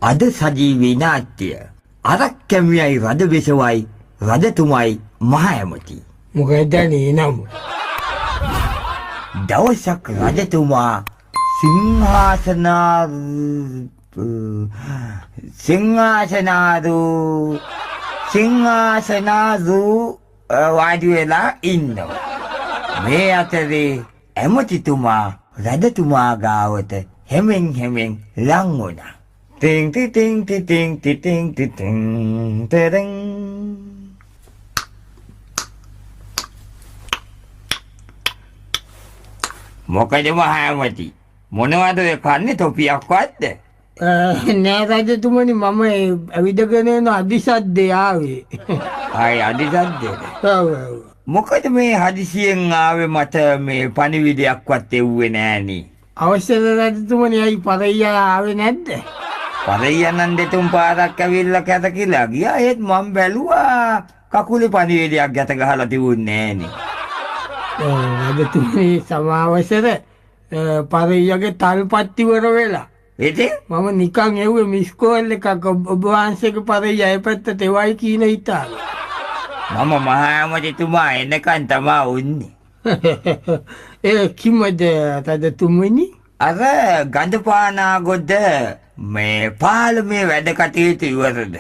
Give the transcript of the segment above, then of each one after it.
අද සජීවී නාට්‍ය අරක් කැමියයි රජ බෙසවයි රජතුමයි මහ ඇමති. මොකද නම දවසක් රජතුමා සිංහාසනාරු වාඩි වෙලා ඉන්නවා. මේ අතරේ ඇමතිතුමා රජතුමා ගාවට හෙමෙන් ලං වුණා. Tin tin tin tin tin tin මොකද මහ ඇමති මොනවද කන්නේ තොපියක්වත්ද? නෑ රජතුමනි මම ඇවිදගෙන එන අදිසද්දේ ආවේ. ආයි අදිසද්දේද? මොකද මේ හදිසියෙන් ආවේ මට මේ පණිවිඩයක්වත් එව්වේ නෑනේ. අවශ්‍යද රජතුමනි අයි පරయ్యා ආවේ නැද්ද? පරయ్యා නම් දෙතුන් පාරක් ඇවිල්ලා කැත කියලා ගියා. ඒත් මම බැලුවා කකුලේ පණිවිඩයක් ගැට ගහලා තිබුණේ නෑනේ. රජතුමනි සමාවසර පරయ్యගේ තල්පත්ති වර වෙලා. ඉතින් මම නිකන් එව්වේ මිස් කෝල් එකක් ඔබ වහන්සේගේ පරయ్యා ඒ පැත්තට එවයි කියන හිතාගෙන. මම මහ ඇමතිතුමා එනකන් තමා උන්නේ. ඒ කිමද රජතුමනි? අර ගඳපානාගොඩ මේ පාලමේ වැඩ කටයුතු ඉවරද?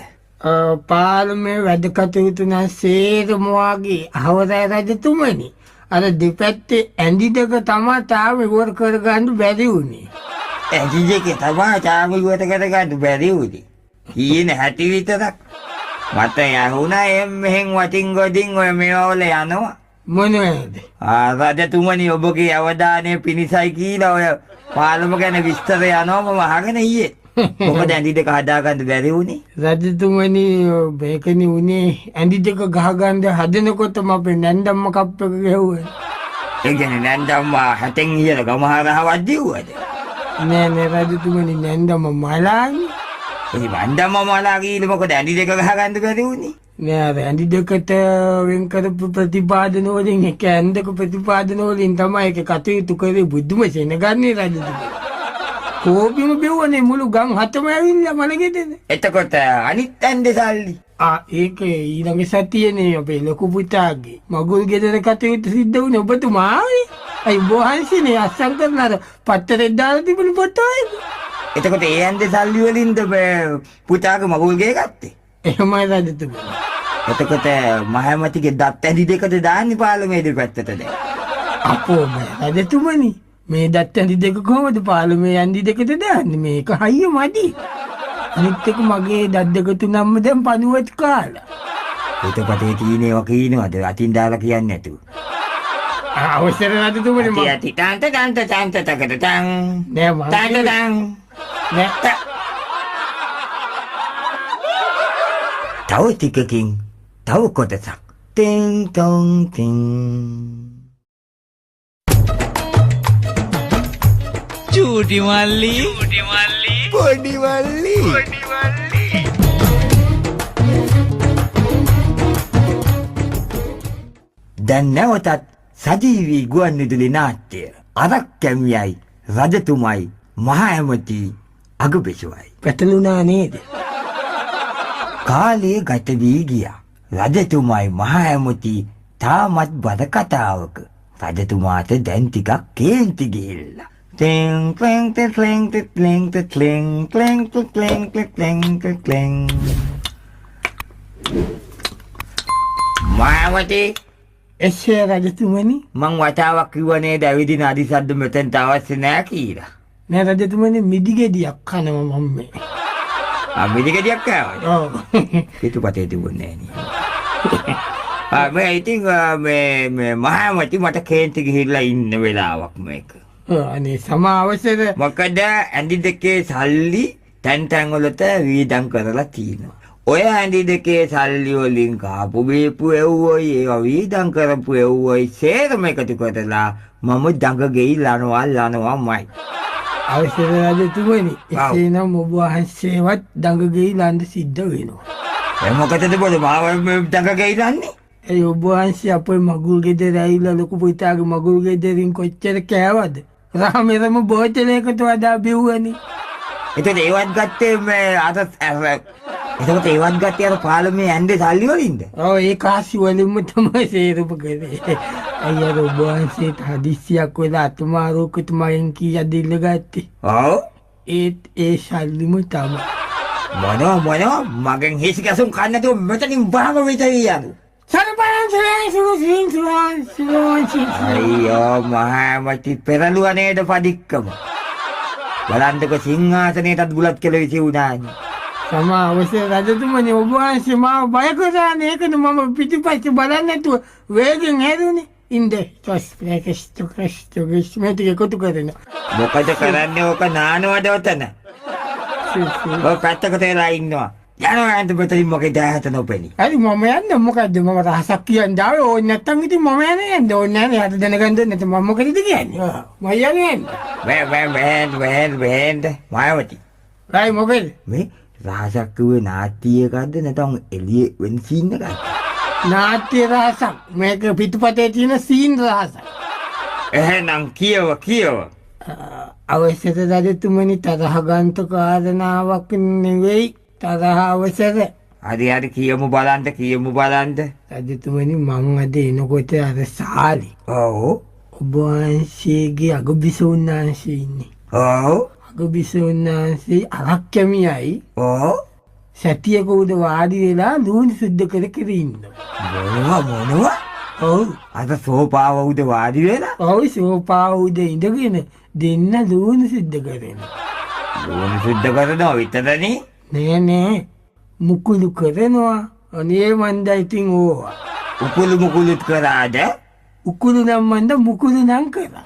පාලමේ වැඩ කටයුතු නම් සේරම වාගේ අවරයි රජතුමනි. අර දෙපැත්තේ ඇඳි දෙක තමා තාම ඉවර කරගන්න බැරි වුණේ. ඇඳි දෙක තමා තාම ඉවර කරගන්න බැරි වුණේ. ඊන හැටි විතරක්. මට යහුණා මෙහෙන් වටින් ගොඩින් ඔය මේවල යනවා. මොනවද? රජතුමනි ඔබගේ අවධානය පිණිසයි කියලා ඔය පාලම ගැන විස්තර යනවා මම අහගෙන ඊයේ. මොකද ඇඳි දෙක හදාගන්න බැරි වුණේ? රජතුමනි මේකනේ උනේ ඇඳි දෙක ගහගන්න හදනකොටම අපේ නැන්දම්ම කප් එක ගැහුවා. ඒ කියන්නේ නැන්දම්ම හැටෙන් ඉහළ ගමහරහවත් දිව්වද? නෑ රජතුමනි නැන්දම්ම මලානේ. ඒ නැන්දම්ම මලා ගිහින් මොකද ඇඳි දෙක ගහගන්න බැරි වුණේ? නෑ ඇඳි දෙකට වෙන් කරපු ප්‍රතිපාදන වලින් එක ඇඳක ප්‍රතිපාදන වලින් තමයි ඒක කටයුතු කරේ බුදුම සෙනගන්නේ රජතුමනි. කෝපිම බෙව්වනේ මුළු ගම් හතම ඇවිල්ලා මලගෙදෙන. එතකොට අනිත් ඇන්දේ සල්ලි. ඒක ඊළඟ සතියේනේ අපේ ලොකු පුතාගේ මගුල් ගෙදර කටයුතු සිද්ධ වුණේ ඔබතුමායි. අයි බොහන්සිනේ අස්සම් කරන අර පත්තරේ දාලා තිබුණු පොතයි. එතකොට ඒ ඇන්දේ සල්ලි වලින්ද පුතාගේ මගුල් ගේ ගත්තේ? එහෙමයි රජතුමනි. එතකොට මහමැතිගේ දත් ඇඳි දෙකද දාන්නේ පාලමේ දෙපැත්තටද? අපෝ රජතුමනි මේ දත් ඇඳි දෙක කොහොමද පාලමේ ඇඳි දෙකට දාන්නේ? මේක හයිය මදි. අනිත් එක මගේ දත් දෙක තුනක්ම දැන් පණුවත් කාලා. එතකොට තියෙන්නේ වකිනවද අතින් දාලා කියන්නේ නැතුව? අවසර රජතුමනි මම ඇති තාන්ත තකට තං නෑ මම තාන්ත තං නෑ තව ටිකකින් තව කොටසක් ටින් ටොන් ටින් චූටි මල්ලි පොඩි මල්ලි දැන් නැවතත් සජීවී ගුවන්විදුලි නාට්‍ය අරක් කැමියයි රජතුමයි මහ ඇමති අගබෙසවයි පැටලුණා නේද? කාලේ ගත වී ගියා. රජතුමයි මහ ඇමති තාමත් බද කතාවක. රජතුමාට දැන් ටිකක් කේන්ති ගිහිල්ලා. ටින් ක්ලින් ක්ලින් ක්ලින් ක්ලින් ක්ලින් ක්ලින් ක්ලින් ක්ලින් මාවතේ එසේ රජතුමනි මං වතාවක් කිව්ව නේද ඇවිදින අදිසද්ද මෙතෙන්ට අවශ්‍ය නෑ කියලා. නෑ රජතුමනි මිදිගෙඩියක් කනවා මම මේ. මිදිගෙඩියක් කෑවද? ඔව්. පිටුපතේ තිබුණේ නෑ නේ. මේ ඉතින් මේ මහමැති මට කේන්ති ගිහිල්ලා ඉන්න වෙලාවක් මේක. අනේ සමාවසර මොකද ඇඳි දෙකේ සල්ලි තැන් වලට වීදම් කරලා තියෙනවා. ඔය ඇඳි දෙකේ සල්ලි වලින් කාපු බීපු එව්වයි ඒවා වීදම් කරපු එව්වයි සේරම එකතු කරලා මම දඟ ගෙයි ලනවාමයි. අවසර රජතුමනි එසේනම් ඔබ වහන්සේවත් දඟ ගෙයි ලන්න සිද්ධ වෙනවා. ඒ මොකටද බොද මාව දඟ ගෙයි ලන්නේ? ඒ ඔබ වහන්සේ අපේ මගුල් ගෙදර ඇවිල්ලා ලොකු පුතාගේ මගුල් ගෙදරින් කොච්චර කෑවද? රාමෙරම බෝතලයකට වඩා බිව්වනේ. එතකොට ඒවත් ගත්තේ මේ අර එතකොට ඒවත් ගත්තේ අර පාලමේ ඇන්දේ සල්ලි වලින්ද? ඔව් ඒ කාසි වලින්ම තමයි සේරම කරේ. අයියා ඔබ වහන්සේට හදිස්සියක් වෙලා අතුමාරෝකතුමාගෙන් කීයක් දෙල්ල ගත්තේ? ඔව්. ඒ සල්ලිම තමයි. මොනවා මගෙන් හිස් ගැසුම් කන්න නැතුව මෙතනින් බහම විතරයි. අයියෝ මහමැති පෙරළුවා නේද පදික්කම. බලන්නකො සිංහාසනයටත් බුලත් කෙල විසි වුණානේ. සමා අවසර රජතුමනි ඔබ වහන්සේ මාව බය කරානේ. ඒකනේ මම පිටිපස්සේ බලන්නේ නැතුව වේගෙන් හැරුණේ. ඉන්ද ටොස් ප්‍රේකස්ට් මේ ටික එකතු කරගෙන. මොකද කරන්නේ ඕක නානවද ඔතන? ඔය පැත්තක තේලා ඉන්නවා. යනවා අන්ත මෙතනින් මොකද දැහත නොපෙනි. හරි මම යන්නේ මොකද්ද මම රහසක් කියන්න ආවේ. ඕනේ නැත්තම් ඉතින් මම යන්නේ ඕනේ නැහැ. යට දැනගන්න නැත්නම් මම මොකද කියන්නේ? මම යන්නේ. වැන්ඩ මායවති. රයි මොකද? මේ රහසක් කිව්වේ නාට්‍ය එකක්ද නැත්නම් එළියේ වෙන සීන් එකක්ද? නාට්‍ය රහසක්. මේක පිටුපතේ තියෙන සීන් රහසක්. එහෙනම් කියව. අවශ්‍යත රජතුමනි තරහ ගන්ත කාරණාවක් නෙවෙයි. තරහ අවසර. හරි කියමු බලන්න. රජතුමනි මං අද එනකොට අර සාලි. ඔව්. ඔබ වහන්සේගේ අගබිසෝන්නාංශේ ඉන්නේ. ඔව්. අගබිසෝන්නාංශේ අරක් කැමියයි. ඔව්. සතියක උඩ වාඩි වෙලා ලුණු සුද්ධ කර ඉන්නවා. මොනවා? ඔව්. අද සෝපාව උඩ වාඩි වෙලා? ඔව් සෝපාව උඩ ඉඳගෙන දෙන්න ලුණු සුද්ධ කරනවා. ලුණු සුද්ධ කරනවා විතරනේ? නෑ මුකුළු කරනවා. අනේ මන්ද ඉතින් ඕවා. මුකුළුත් කරාද? උකුළු නම් මන්ද මුකුළු නම් කරා.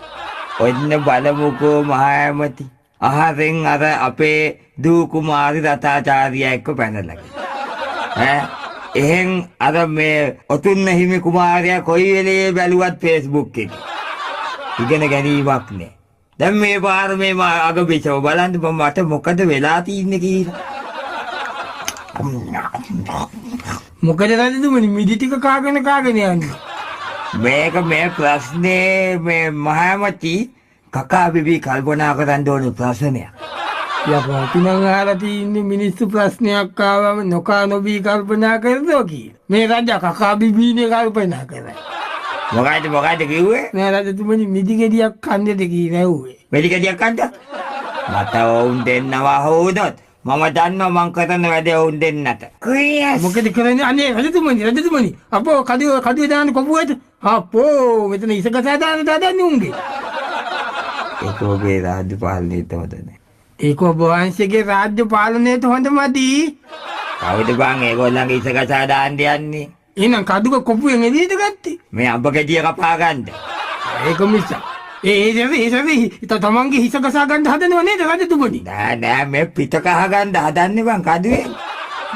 ඔන්න බලමුකෝ මහාමති. අහරෙන් අර අපේ දූ කුමාරි රතාචාර්යා එක්ක පැනලා. එහෙන් අර මේ ඔතුන්න හිමි කුමාරයා කොයි වෙලේ බැලුවත් Facebook එකේ. ඉගෙන ගැනීමක් නෑ. දැන් මේ පාර මේ අගබිසව බලන්න මට මොකද වෙලා තියන්නේ කියලා. මොකද රජතුමනි මිදි ටික කාගෙන යන්නේ. මේ ප්‍රශ්නේ මේ මහාමති කකා බිබී කල්පනා කරන්න ඕන ප්‍රශ්නයක්. යකෝ පිනං අහලා තින්නේ මිනිස්සු ප්‍රශ්නයක් ආවම නොකා නොබී කල්පනා කරනවා කියලා. මේ රජා කකා බිබීනේ කල්පනා කරා. මොකද කිව්වේ? නෑ රජතුමනි මිදි ගෙඩියක් කන්නද කියලා ඇහුවේ. මිදි ගෙඩියක් කන්නද? මට වුන් දෙන්නවා හොදොත් මම දන්නවා මං කරන වැඩේ වුන් දෙන්නට. මොකද කරන්නේ? අනේ රජතුමනි අපෝ කඩුවේ දාන්න කොපුවට. අපෝ මෙතන ඉසකසා දාන්න උන්ගේ. ඒක ඔබේ රාජ්‍ය පාලනයට හොඳ නෑ. ඒක ඔබ වහන්සේගේ රාජ්‍ය පාලනයට හොඳ මදි. කවුද බං ඒගොල්ලන්ගේ ඉසකසා දාන්න යන්නේ? එහෙනම් කඩුව කොපුවෙන් එළියට ගත්තේ. මේ අඹ ගෙඩිය කපා ගන්නද? ඒක මිසා. ඒ තමන්ගේ හිස කසා ගන්න හදනව නේද රජතුමනි? නෑ මේ පිට කහ ගන්න හදන්නේ බං කඩුවේ.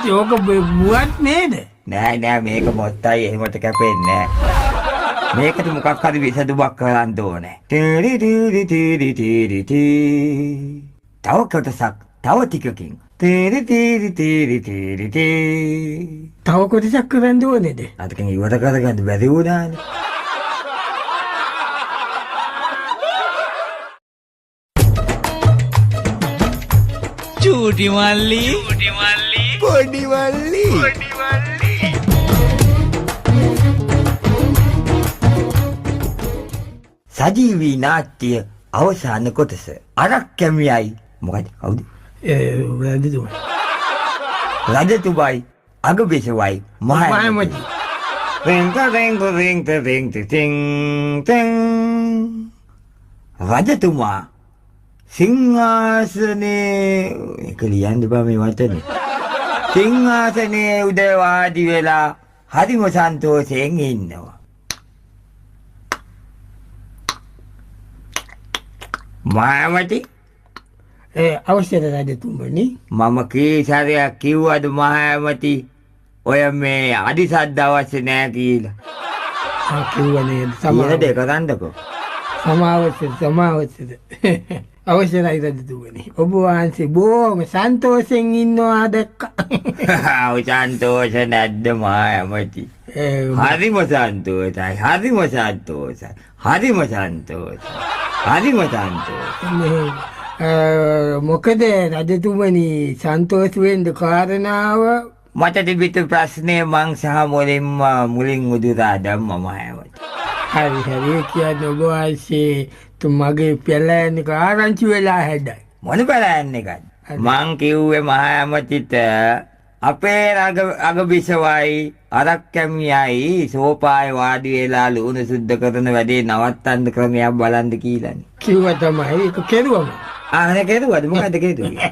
ඒක බුවත් නේද? නෑ මේක මොත්තයි එහෙමට කැපෙන්නේ නෑ. මේකට මොකක් හරි විසඳුමක් කරන්න ඕනේ. තව කොටසක් තව ටිකකින්. තව කොටසක් කරන්න ඕනේද? අතකින් ඉවර කරගන්න බැරි වුණානේ. චූටි මල්ලි පොඩි මල්ලි සජීවී නාට්‍ය අවසාන කොටස. අරක් කැමියයි මොකද කවුද? රජතුමයි අගබිසවයි මහාමති. රජතුමා සිංහාසනේ එක ලියන්න බෑ මේ වචනේ. සිංහාසනේ උඩ වාඩි වෙලා හරිම සන්තෝෂයෙන් ඉන්නවා. මහාමති අවශ්‍යද රජතුමනි? මම කී සැරයක් කිව්වද මහාමති ඔය මේ අදිසද්ද අවශ්‍ය නෑ කියලා. කිව්වා නේද? සමාව දෙක කරන්නකෝ. සමාවස්සද අවශ්‍යයි රජතුමනි. ඔබ වහන්සේ බොහොම සන්තෝෂෙන් ඉන්නවා දැක්කා. සන්තෝෂ නැද්ද මහාමති? හරිම සන්තෝෂයි. මොකද රජතුමනි සන්තෝෂ වෙන්න කාරණාව මට තිබිච්ච ප්‍රශ්නේ මං සහ මුලින් උදුරා දැම්මම හැමෝට. හරි හරි කියන්නේ ඔබ වහන්සේ මගේ පෙළෑනික ආරංචි වෙලා හැඩයි. මොන බලන්න එකද? මං කිව්වේ මහා ඇමතිට අපේ අගබිසවයි අරක්කැමියයි සෝපාය වාඩි වෙලා ලුණු සුද්ධ කරන වැඩේ නවත්තන්න ක්‍රමයක් බලන්න කියලානේ. කිව්වා තමයි ඒක කෙරුවම. ආනේ කෙරුවද මොකද කෙරුවේ?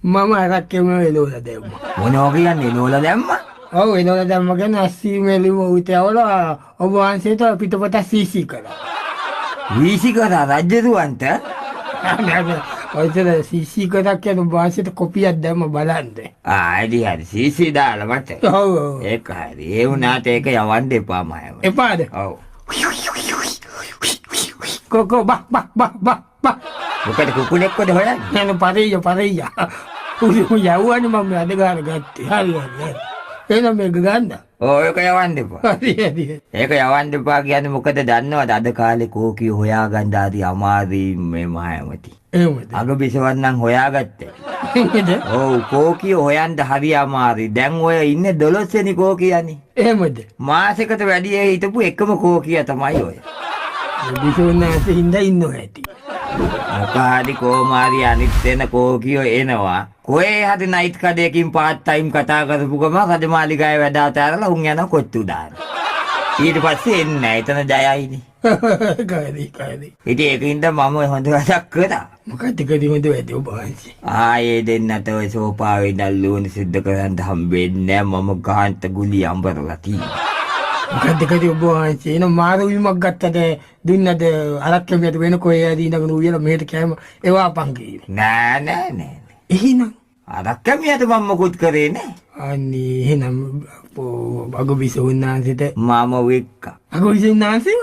මම අරක්කැම එලෝලා දැම්මා. මොනවා කියන්නේ නෝලා දැම්මා? ඔව් එලෝලා දැම්ම ගැන අස්සීමේලි උතේවලා ඔබ වහන්සේට පිටපත සීසී කළා. වීසි කරා රජ්‍යරුවන්ට ඔයතර සීසී කරා කියන ඔබ වහන්සේට කොපියක් දැම්ම බලන්න. හරි සීසි දාලා මට. ඔව් ඔව්. ඒක හරි. ඒ වුණාට ඒක යවන්න එපා මම. එපාද? ඔව්. කොකෝ බක් මොකද කුකුලෙක්වද හොයන්නේ? නෑ පරෙය. උයවන්නේ මම අද ගාන ගත්තේ. හරි. එහෙනම් මේක ගන්න. ඔය ඒක යවන්න එපා. හරි. ඒක යවන්න එපා කියන්නේ මොකද දන්නවද? අද කාලේ කෝකිය හොයාගන්න ආදී අමාරුයි මේ මහයමති. එහෙමද? අගබිසවන් නම් හොයාගත්තේ. එහෙමද? ඔව් කෝකිය හොයන්න හරි අමාරුයි. දැන් ඔය ඉන්නේ 12 වෙනි කෝකියනේ. එහෙමද? මාසෙකට වැඩි හිටපු එකම කෝකිය තමයි ඔය. විසුණුනාසේ හින්දා ඉන්නෝ ඇති. මොකාරි කෝමාරි අනිත් වෙන කෝකියෝ එනවා. කොහේ හරි නයිට් කඩේකින් පාට් ටයිම් කතා කරපු ගම රජමාලිගාවේ වැඩ අතහැරලා උන් යන කොත්තු දාන. ඊට පස්සේ එන්නේ නැහැ. එතන ජයයිනේ. කාරි. ඉතින් ඒකින්ද මම හොඳ වැඩක් කරා. මොකද කදිමද වැඩි ඔබ වහන්සේ? ආයේ දෙන්නට ඔය සෝපාවේ ඉඳන් ලුණු සිද්ධ කරන්න හම්බෙන්නේ නැහැ. මම ගාන්ත ගුලි අඹරලා තියෙනවා. මොකද කදී ඔබ වහන්සේ එන මාරු වීමක් ගත්තද දුන්නද අරක්කමියට වෙන කොහේ හරි ඉඳගෙන උයලා මෙහෙට කෑම ඒවා පංකේ. නෑ. එහෙනම් අරක්කමියට මම මොකුත් කරේ නෑ. අනේ එහෙනම් අගබිසුණාන්සේට මම වෙක්කා. අගබිසුණාන්සේ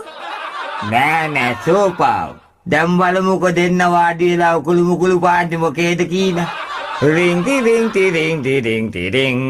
නෑ සෝපාව. දැන් බලමුකෝ දෙන්න වාඩි වෙලා උකුළු මුකුළු පාන්නේ මොකේද කීනා. රින් ටිරින් ටිරින් ටිරින් ටිරින්